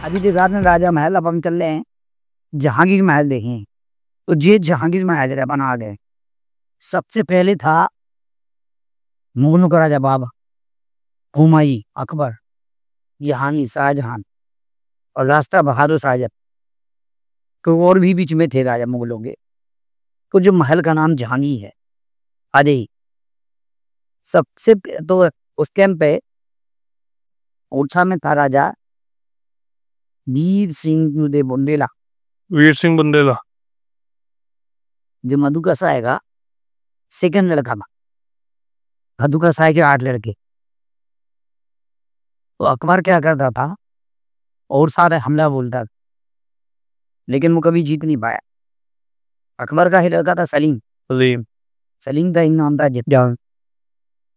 अभी देख रात में राजा महल, अब हम चल रहे हैं जहांगीर महल देखें। तो ये जहांगीर महल है बना गए। सबसे पहले था मुगलों का राजा बाबर, हुमायूं, अकबर, जहांगीर, शाहजहां और रास्ता बहादुर शाहजहां। तो और भी बीच में थे राजा मुगलों के। तो जो महल का नाम जहांगीर है अजय तो उस टाइम पे ओरछा में था राजा वीर सिंह दे बुंदेला। वीर सिंह बुंदेला जो मधुकसा है सेकंड लड़का था। मधुकसा के 8 लड़के। तो अकबर क्या करता था और सारे हमला बोलता था, लेकिन वो कभी जीत नहीं पाया। अकबर का ही लड़का था सलीम। सलीम सलीम का ही नाम था जीत जाओ।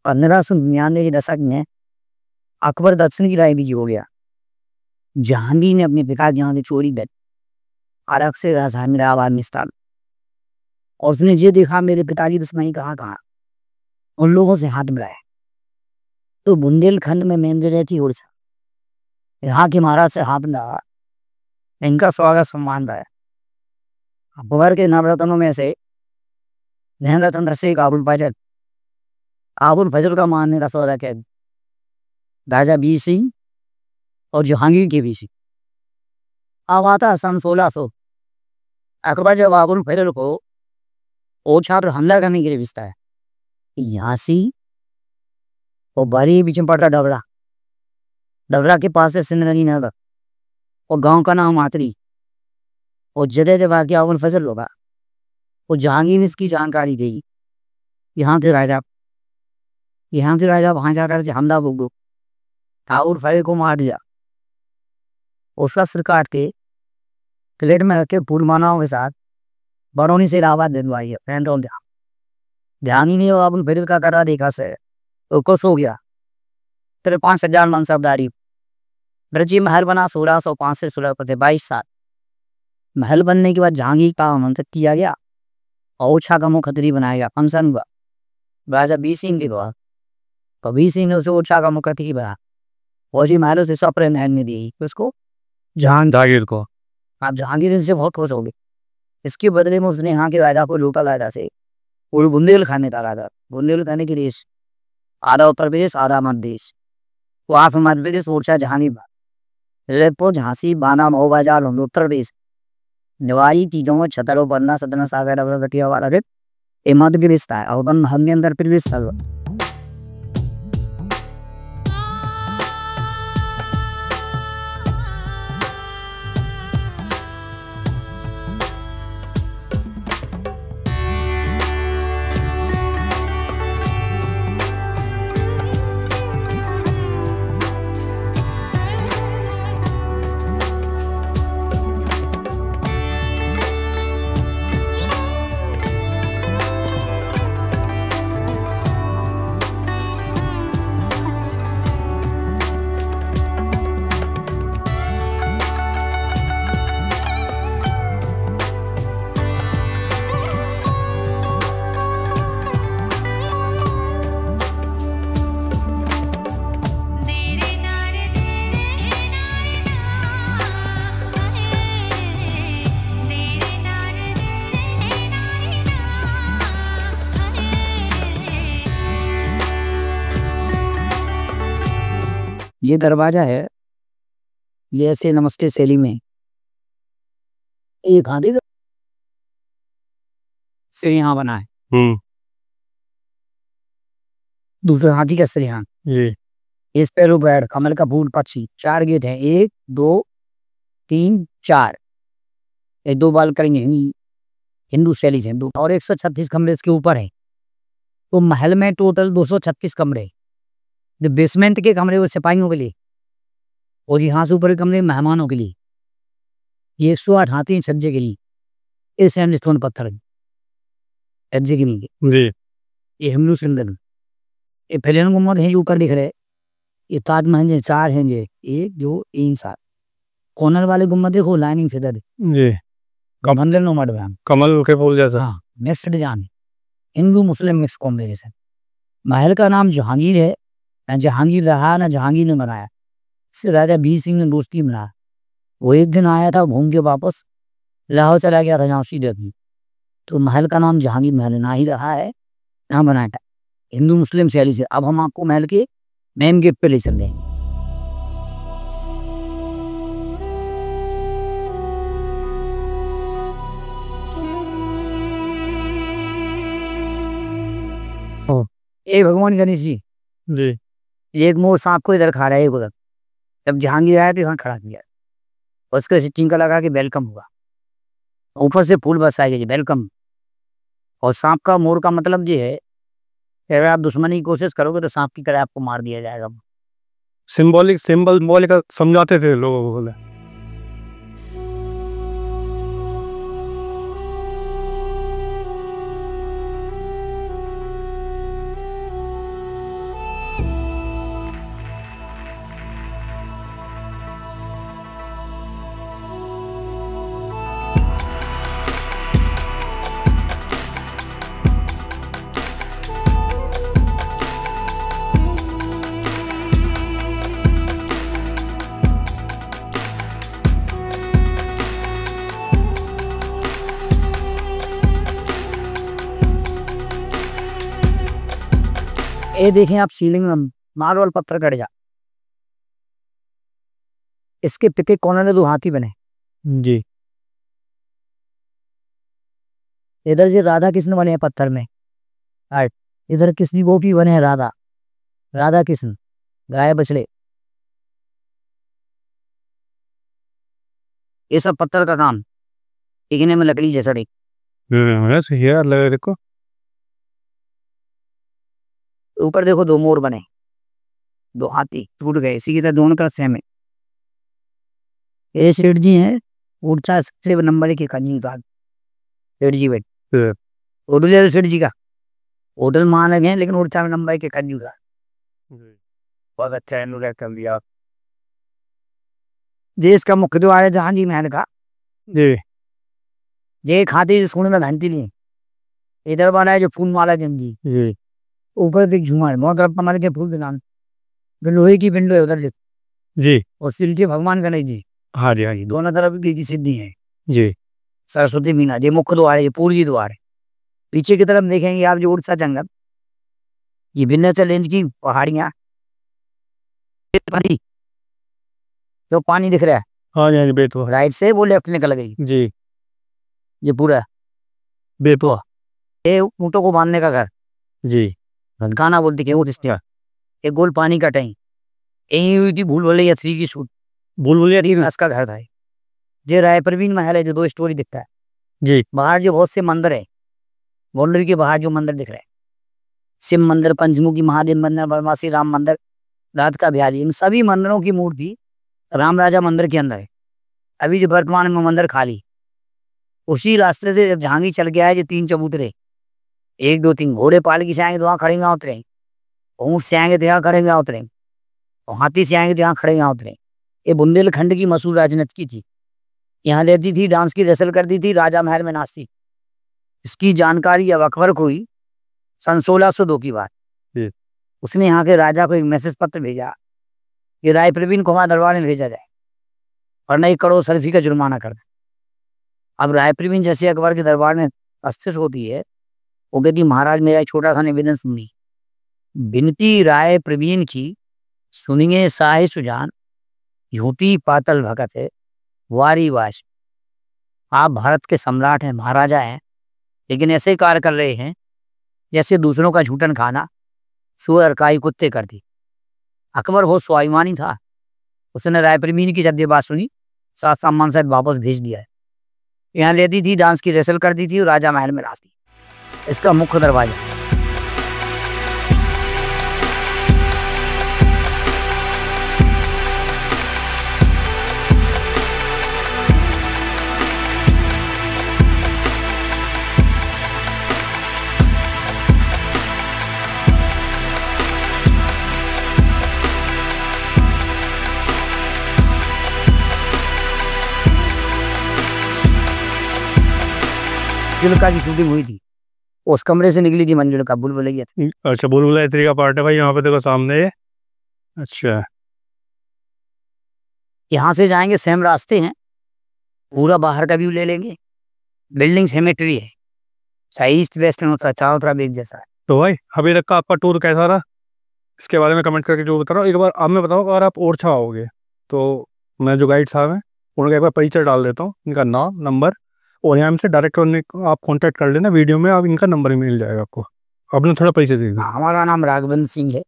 1599 के दशक में अकबर दक्षिण की राय हो गया। जहांगीर ने अपने पिता के यहाँ से चोरी कर अरग से राजधानी इलाहाबाद में स्थान, और उसने ये देखा मेरे पिताजी दुश्मनी कहाँ उन लोगों से हाथ मिलाए। तो बुंदेलखंड में मेंदरे थी उड़ीसा, यहाँ के महाराज से हाथ मिला, इनका स्वागत सम्मान है। अकबर के नवरत्नों में से नहंगा से आबुल फजल का मानने का सौदा कैद राजा वीर सिंह और जहांगीर के बीच। अब आता सन 1600। अकबर जब आबुल फजल को ओरछा पर हमला करने के लिए भेजता है, यहाँ से वो बड़ी बीच में पड़ता डबरा। डबरा के पास से सिंधनी नगर और गांव का नाम मातरी। और जगह जब आके आबुल फजल होगा, वो जहांगीर ने इसकी जानकारी दी। यहाँ से राजा वहां जाकर हमला बोगो ठाकुर फैल को मार दिया। उसका सिर काट के प्लेट में रख के फूलमालाओं के साथ बरौनी से इलाहाबाद दिलवाई है। ध्यान ही नहीं हो अबुल फजल का करा देखा से तो खुश हो गया। तेरे 5000 मनसबदारी ब्रजी महल बना 1605 से 22 साल। महल बनने के बाद जहांगीर का आमंत्रित किया गया और ओरछा का मुख्यमंत्री बनाया गया। फंक्शन हुआ राजा वीर सिंह के द्वारा। कबीर सिंह ने उसे ओरछा का मुख्यमंत्री बनाया। फौजी महल से सप्रे नहर में दी उसको जहांगीर को। आप जहांगीर इनसे बहुत खुश हो गए। इसके बदले में उसने यहाँ के राजा को लूटा राजा से और बुंदेलखंड का राजा। बुंदेलखंड के देश आधा उत्तर प्रदेश आधा मध्य प्रदेश। वो आप मध्य प्रदेश ओरछा जहांगीर जयपुर झांसी बाना मऊ बाजार उत्तर प्रदेश निवारी चीजों छतरो बन्ना सदना सागर गटिया वाला ये मध्य प्रदेश था। और हमने अंदर प्रदेश था। ये दरवाजा है, ये ऐसे नमस्ते शैली में एक हाथी का सिर यहाँ बना है। दूसरा हाथी का सिर यहाँ। इस पे बैठ कमल का फूल पक्षी। 4 गेट हैं, 1 2 3 4। ये 2 बाल करेंगे हिंदू शैली से हिंदू। और 136 कमरे इसके ऊपर है। तो महल में टोटल 236 कमरे। जो बेसमेंट के कमरे वो सिपाहियों के लिए और यहाँ से ऊपर के कमरे मेहमानों के लिए। ये 108 हाथी सज्जे के लिए। ये सैंडस्टोन पत्थर सज्जे के लिए। ये हिंदू सिंदन। ये फैलन गुम्बद है जो ऊपर दिख रहे। ये ताजमहल है 4 हैं जे 1 2 3 4। कॉर्नर वाले गुम्बद देखो लाइनिंग फिदर जी कमल के फूल जैसा। हाँ मिक्स्ड डिजाइन हिंदू मुस्लिम मिक्स कॉम्बिनेशन। महल का नाम जहांगीर है। न जहांगीर रहा न जहांगीर ने बनाया। इससे राजा वीर सिंह ने दोस्ती बनाया। वो एक दिन आया था घूम के वापस, लाहौर चला गया रजाउसी देखने। तो महल का नाम जहांगीर महल ना ही रहा है, ना बनाया था, हिंदू मुस्लिम शैली से। अब हम आपको महल के मेन गेट पे ले चल रहे हैं। ए भगवान गणेश जी, एक मोर सांप को इधर खा रहा है, एक उधर। जब जहांगीर आया तो यहाँ खड़ा किया, उसके टीका लगा के वेलकम हुआ, ऊपर से फूल बरसाए गए वेलकम। और सांप का मोर का मतलब ये है कि अगर आप दुश्मनी की कोशिश करोगे तो सांप की तरह आपको मार दिया जाएगा। सिंबल का समझाते थे लोगों को बोले। ये देखें आप सीलिंग में मार्बल पत्थर कट जा, इसके पिके कोने में 2 हाथी बने जी। इधर से राधा कृष्ण बने हैं पत्थर में, इधर कृष्ण गोपी बने हैं, राधा कृष्ण गाय बछड़े। ये सब पत्थर का काम, दिखने में लकड़ी जैसा नहीं। देखो ऊपर देखो 2 मोर बने, 2 हाथी टूट गए, इसी की तरह दोनों तरफ सेम है। ये सेठ जी हैं ऊर्जा सबसे नंबर 1 कन्यू का सेठ जी बैठ होटल सेठ जी का होटल मान लगे हैं, लेकिन ऊर्जा में नंबर 1 कन्यू का बहुत अच्छा है कर लिया। देश का मुख्य द्वार है जहांगीर महल का जी। जे खाते सोने में घंटी ली, इधर बना है जो फूल माला जंगी जी। ऊपर एक झूमर मोहतर कमल के फूल दुकान, लोहे की विंडो है उधर जी। और सिलचे भगवान गणेश जी। हाँ जी, हाँ जी, दोनों तरफ की सिद्धि है जी। सरस्वती मीना, ये मुख्य द्वार है, ये पूर्वी द्वार है। पीछे की तरफ देखेंगे आप जो उड़सा जंगल, ये विंध्याचल रेंज की पहाड़ियां, जो पानी दिख रहा है हाँ जी, बेतवा राइट से वो लेफ्ट निकल गई जी। ये पूरा बेतवा, ये ऊँटों को बांधने का घर जी। घनखाना बोलती है ऊँट स्टेशन। एक गोल पानी का टैंक, यही हुई थी भूल भुलैया 3 की शूट, भूल भुलैया 3 में का घर था। ये राय प्रवीण महल है जो 2 स्टोरी दिखता है जी। बाहर जो बहुत से मंदिर है, बाउंड्री के बाहर जो मंदिर दिख रहे हैं, शिव मंदिर, पंचमुखी महादेव मंदिर, बरमासी राम मंदिर, रात का बिहारी, इन सभी मंदिरों की मूर्ति राम राजा मंदिर के अंदर है। अभी जो वर्तमान में मंदिर खाली, उसी रास्ते से जब जहांगीर चल गया है, जो 3 चबूतरे 1 2 3 घोड़े पाल की से आएंगे तो वहाँ खड़े गाँव उतरे, ऊँट से आएंगे तो यहाँ खड़े गाँव उतरे, और हाथी से आएंगे तो यहाँ खड़े गाँव उतरे। ये बुंदेलखंड की मशहूर राजनीति की थी, यहाँ लेती थी, डांस की रेसल करती थी, राजा महल में नाचती। इसकी जानकारी अब अकबर को हुई सन 1602 की बात। उसने यहाँ के राजा को एक मैसेज पत्र भेजा कि राय प्रवीण को हमारे दरबार में भेजा जाए वरना 1 करोड़ सर्फी का जुर्माना कर दे। अब राय प्रवीण जैसे अकबर के दरबार में अस्थिर होती है, वो कहती महाराज मेरा छोटा सा निवेदन सुनिए। विनती राय प्रवीण की सुनिए साहे सुजान, झूठी पातल भगत है वारी वास। आप भारत के सम्राट हैं, महाराजा हैं, लेकिन ऐसे कार्य कर रहे हैं जैसे दूसरों का झूठन खाना सुअर काई कुत्ते कर दी। अकबर बहुत स्वाभिमानी था, उसने राय प्रवीण की जब ये बात सुनी साथ सम्मान से वापस भेज दिया है। यहाँ लेती थी, डांस की रेसल करती थी और राजा महल में नाचती। इसका मुख्य दरवाजा मंजुलिका की शूटिंग हुई थी, उस कमरे से निकली थी मंजुलिका, भूल भुलैया। अच्छा, भूल भुलैया 3 का पार्ट है भाई, यहाँ पे देखो सामने। अच्छा। यहाँ से जाएंगे, सेम रास्ते हैं, पूरा बाहर का व्यू ले लेंगे, बिल्डिंग सिमेट्री है, सही ईस्ट वेस्ट में होता है, चारों तरफ एक जैसा है। तो भाई अभी तक का आपका टूर कैसा रहा, इसके बारे में कमेंट करके जो बता रहा हूँ। एक बार आप मैं बताओ, अगर आप ओरछा आओगे तो मैं जो गाइड साहब हैं उनका एक बार परिचय डाल देता हूँ, इनका नाम, नंबर, और यहाँ से डायरेक्ट आप कॉन्टैक्ट कर लेना, वीडियो में आप इनका नंबर ही मिल जाएगा आपको। आपने थोड़ा परिचय दे दिया। हमारा नाम राघवेंद्र सिंह है,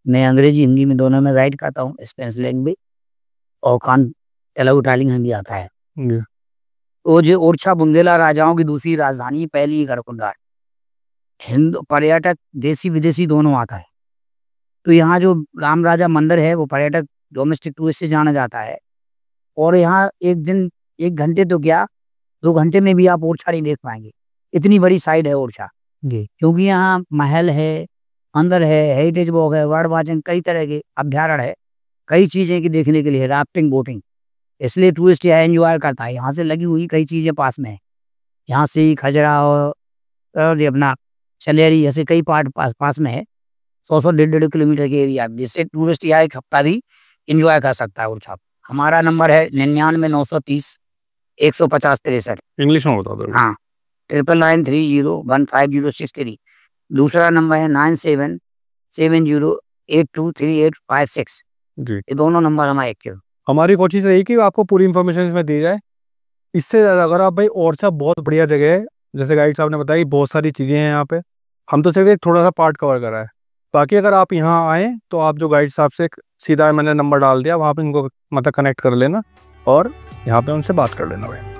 मैं अंग्रेजी हिंदी में दोनों में गाइड करता हूँ, स्पेनिश लैंग्वेज और तेलुगु टाइलिंग भी आता है। वो जो ओरछा बुंदेला राजाओं की दूसरी राजधानी, पहली गढ़कुंडार, हिंदू पर्यटक देसी विदेशी दोनों आता है। तो यहाँ जो राम राजा मंदिर है वो पर्यटक डोमेस्टिक टूरिस्ट से जाना जाता है, और यहाँ एक दिन 1 घंटे तो क्या 2 घंटे में भी आप ओरछा नहीं देख पाएंगे, इतनी बड़ी साइड है ओरछा जी। क्योंकि यहाँ महल है, अंदर है, हेरिटेज वॉक है, बर्ड वाचिंग, कई तरह के अभ्यारण्य है, कई चीजें की देखने के लिए, राफ्टिंग, बोटिंग, इसलिए टूरिस्ट यहाँ एंजॉय करता है। यहाँ से लगी हुई कई चीजें पास में है, यहाँ से खजरा और ये अपना चलेरी, ऐसे कई पार्ट पास में है, 100 150 किलोमीटर के एरिया, जिससे टूरिस्ट यहाँ 1 हफ्ता भी इंजॉय कर सकता है ओरछा। हमारा नंबर है 99 930 150 63। इंग्लिश में बता दो। हाँ, 9993015063। दूसरा नंबर है 9770823856 जी। ये दोनों नंबर हमारे एक्टिव। हमारी कोशिश रही कि आपको पूरी इन्फॉर्मेशन इसमें दी जाए। इससे ज़्यादा अगर आप भाई, ओरछा बहुत बढ़िया जगह है, जैसे गाइड साहब ने बताया, बहुत सारी चीज़ें हैं यहाँ पे, हम तो सिर्फ एक थोड़ा सा पार्ट कवर करा है। बाकी अगर आप यहाँ आएँ तो आप जो गाइड साहब से सीधा मैंने नंबर डाल दिया, वहाँ पे इनको मतलब कनेक्ट कर लेना और यहाँ पे उनसे बात कर लेना भाई।